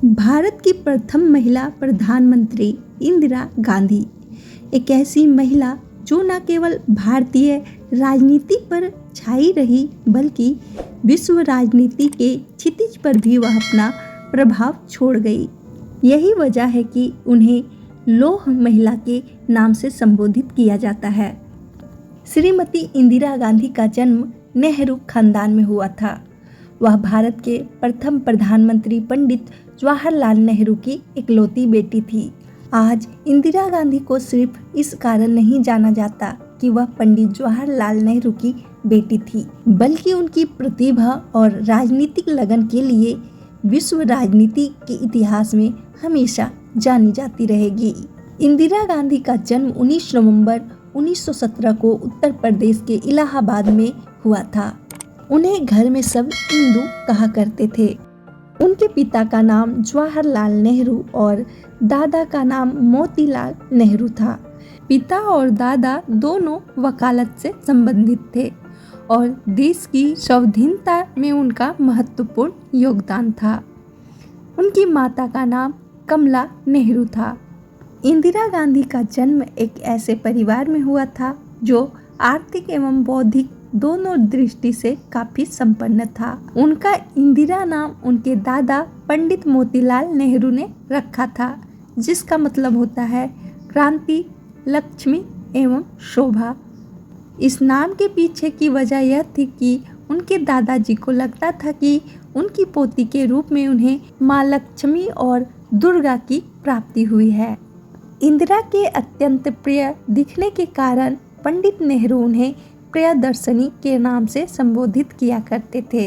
भारत की प्रथम महिला प्रधानमंत्री इंदिरा गांधी एक ऐसी महिला जो न केवल भारतीय राजनीति पर छाई रही बल्कि विश्व राजनीति के क्षितिज पर भी वह अपना प्रभाव छोड़ गई। यही वजह है कि उन्हें लौह महिला के नाम से संबोधित किया जाता है। श्रीमती इंदिरा गांधी का जन्म नेहरू खानदान में हुआ था। वह भारत के प्रथम प्रधानमंत्री पंडित जवाहरलाल नेहरू की इकलौती बेटी थी। आज इंदिरा गांधी को सिर्फ इस कारण नहीं जाना जाता कि वह पंडित जवाहरलाल नेहरू की बेटी थी, बल्कि उनकी प्रतिभा और राजनीतिक लगन के लिए विश्व राजनीति के इतिहास में हमेशा जानी जाती रहेगी। इंदिरा गांधी का जन्म 19 नवंबर 1917 को उत्तर प्रदेश के इलाहाबाद में हुआ था। उन्हें घर में सब इंदु कहा करते थे। उनके पिता का नाम जवाहरलाल नेहरू और दादा का नाम मोतीलाल नेहरू था। पिता और दादा दोनों वकालत से संबंधित थे और देश की स्वाधीनता में उनका महत्वपूर्ण योगदान था। उनकी माता का नाम कमला नेहरू था। इंदिरा गांधी का जन्म एक ऐसे परिवार में हुआ था जो आर्थिक एवं बौद्धिक दोनों दृष्टि से काफी संपन्न था। उनका इंदिरा नाम उनके दादा पंडित मोतीलाल नेहरू ने रखा था, जिसका मतलब होता है क्रांति, लक्ष्मी एवं शोभा। इस नाम के पीछे की वजह यह थी कि उनके दादाजी को लगता था कि उनकी पोती के रूप में उन्हें माँ लक्ष्मी और दुर्गा की प्राप्ति हुई है। इंदिरा के अत्यंत प्रिय दिखने के कारण पंडित नेहरू उन्हें प्रियदर्शनी के नाम से संबोधित किया करते थे।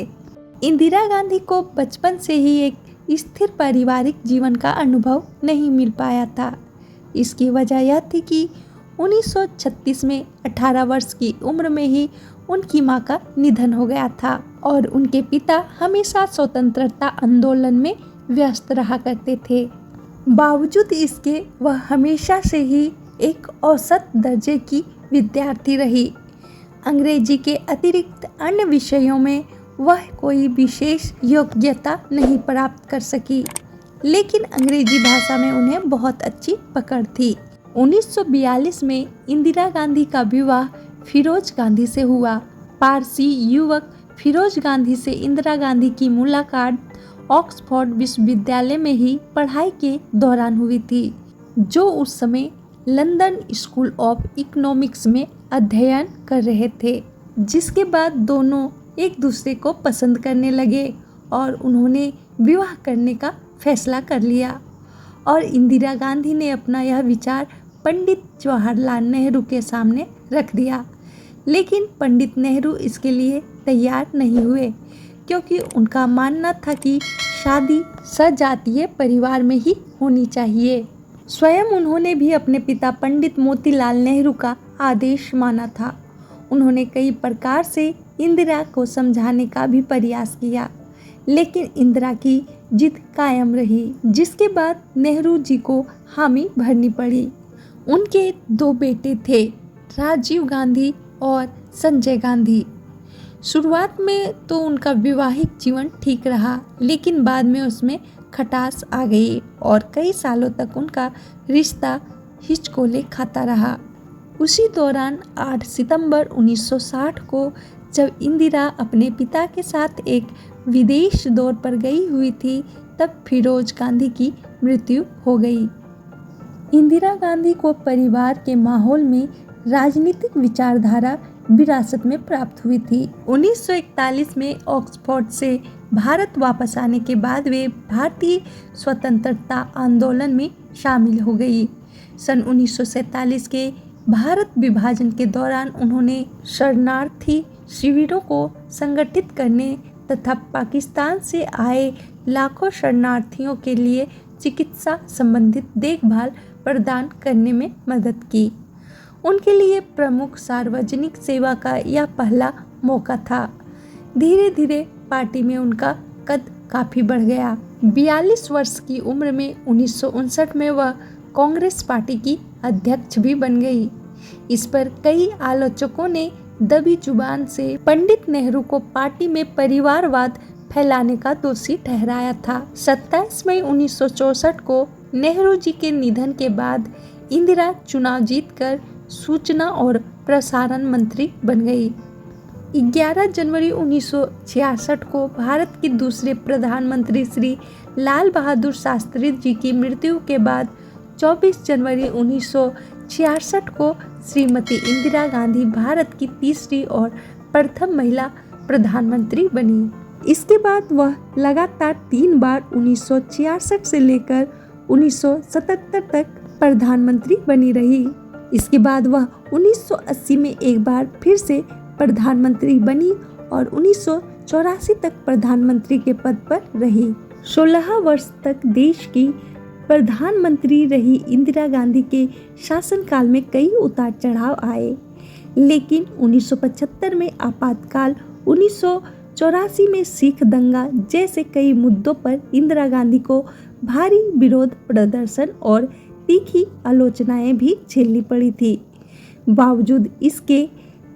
इंदिरा गांधी को बचपन से ही एक स्थिर पारिवारिक जीवन का अनुभव नहीं मिल पाया था। इसकी वजह यह थी कि 1936 में 18 वर्ष की उम्र में ही उनकी मां का निधन हो गया था और उनके पिता हमेशा स्वतंत्रता आंदोलन में व्यस्त रहा करते थे। बावजूद इसके वह हमेशा से ही एक औसत दर्जे की विद्यार्थी रही। अंग्रेजी के अतिरिक्त अन्य विषयों में वह कोई विशेष योग्यता नहीं प्राप्त कर सकी, लेकिन अंग्रेजी भाषा में उन्हें बहुत अच्छी पकड़ थी। 1942 में इंदिरा गांधी का विवाह फिरोज गांधी से हुआ। पारसी युवक फिरोज गांधी से इंदिरा गांधी की मुलाकात ऑक्सफोर्ड विश्वविद्यालय में ही पढ़ाई के दौरान हुई थी, जो उस समय लंदन स्कूल ऑफ इकोनॉमिक्स में अध्ययन कर रहे थे। जिसके बाद दोनों एक दूसरे को पसंद करने लगे और उन्होंने विवाह करने का फैसला कर लिया और इंदिरा गांधी ने अपना यह विचार पंडित जवाहरलाल नेहरू के सामने रख दिया। लेकिन पंडित नेहरू इसके लिए तैयार नहीं हुए, क्योंकि उनका मानना था कि शादी सजातीय परिवार में ही होनी चाहिए। स्वयं उन्होंने भी अपने पिता पंडित मोतीलाल नेहरू का आदेश माना था। उन्होंने कई प्रकार से इंदिरा को समझाने का भी प्रयास किया, लेकिन इंदिरा की जिद कायम रही, जिसके बाद नेहरू जी को हामी भरनी पड़ी। उनके दो बेटे थे, राजीव गांधी और संजय गांधी। शुरुआत में तो उनका वैवाहिक जीवन ठीक रहा, लेकिन बाद में उसमें खटास आ गई और कई सालों तक उनका रिश्ता हिचकोले खाता रहा। उसी दौरान 8 सितंबर 1960 को जब इंदिरा अपने पिता के साथ एक विदेश दौरे पर गई हुई थी, तब फिरोज गांधी की मृत्यु हो गई। इंदिरा गांधी को परिवार के माहौल में राजनीतिक विचारधारा विरासत में प्राप्त हुई थी। 1941 में ऑक्सफोर्ड से भारत वापस आने के बाद वे भारतीय स्वतंत्रता आंदोलन में शामिल हो गई। सन 1947 के भारत विभाजन के दौरान उन्होंने शरणार्थी शिविरों को संगठित करने तथा पाकिस्तान से आए लाखों शरणार्थियों के लिए चिकित्सा संबंधित देखभाल प्रदान करने में मदद की। उनके लिए प्रमुख सार्वजनिक सेवा का यह पहला मौका था। धीरे धीरे पार्टी में उनका कद काफी बढ़ गया। 42 वर्ष की उम्र में 1959 में वह कांग्रेस पार्टी की अध्यक्ष भी बन गई। इस पर कई आलोचकों ने दबी जुबान से पंडित नेहरू को पार्टी में परिवारवाद फैलाने का दोषी ठहराया था। 27 मई 1964 को नेहरू जी के निधन के बाद इंदिरा चुनाव जीतकर सूचना और प्रसारण मंत्री बन गई। 11 जनवरी 1966 को भारत के दूसरे प्रधानमंत्री श्री लाल बहादुर शास्त्री जी की मृत्यु के बाद 24 जनवरी 1966 को श्रीमती इंदिरा गांधी भारत की तीसरी और प्रथम महिला प्रधानमंत्री बनी। इसके बाद वह लगातार 3 बार 1966 से लेकर 1977 तक प्रधानमंत्री बनी रही। इसके बाद वह 1980 में एक बार फिर से प्रधानमंत्री बनी और 1984 तक प्रधानमंत्री के पद पर रही। 16 वर्ष तक देश की प्रधानमंत्री रही इंदिरा गांधी के शासनकाल में कई उतार चढ़ाव आए, लेकिन 1975 में आपातकाल, 1984 में सिख दंगा जैसे कई मुद्दों पर इंदिरा गांधी को भारी विरोध प्रदर्शन और तीखी आलोचनाएं भी झेलनी पड़ी थी। बावजूद इसके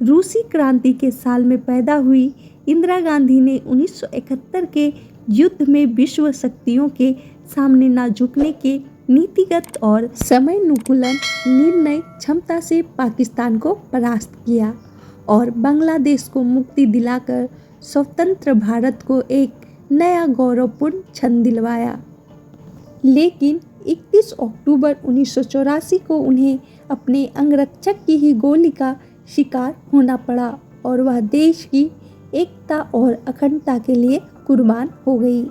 रूसी क्रांति के साल में पैदा हुई इंदिरा गांधी ने 1971 के युद्ध में विश्व शक्तियों के सामने न झुकने के नीतिगत और समयानुकूलन निर्णय क्षमता से पाकिस्तान को परास्त किया और बांग्लादेश को मुक्ति दिलाकर स्वतंत्र भारत को एक नया गौरवपूर्ण क्षण दिलवाया। लेकिन 31 अक्टूबर 1984 को उन्हें अपने अंगरक्षक की ही गोली का शिकार होना पड़ा और वह देश की एकता और अखंडता के लिए कुर्बान हो गई।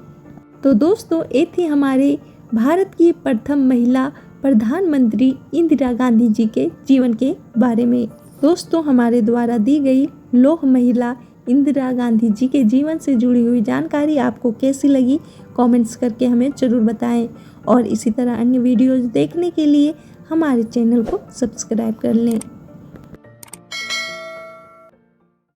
तो दोस्तों, ये थी हमारे भारत की प्रथम महिला प्रधानमंत्री इंदिरा गांधी जी के जीवन के बारे में। दोस्तों, हमारे द्वारा दी गई लौह महिला इंदिरा गांधी जी के जीवन से जुड़ी हुई जानकारी आपको कैसी लगी, कमेंट्स करके हमें ज़रूर बताएं और इसी तरह अन्य वीडियोज़ देखने के लिए हमारे चैनल को सब्सक्राइब कर लें।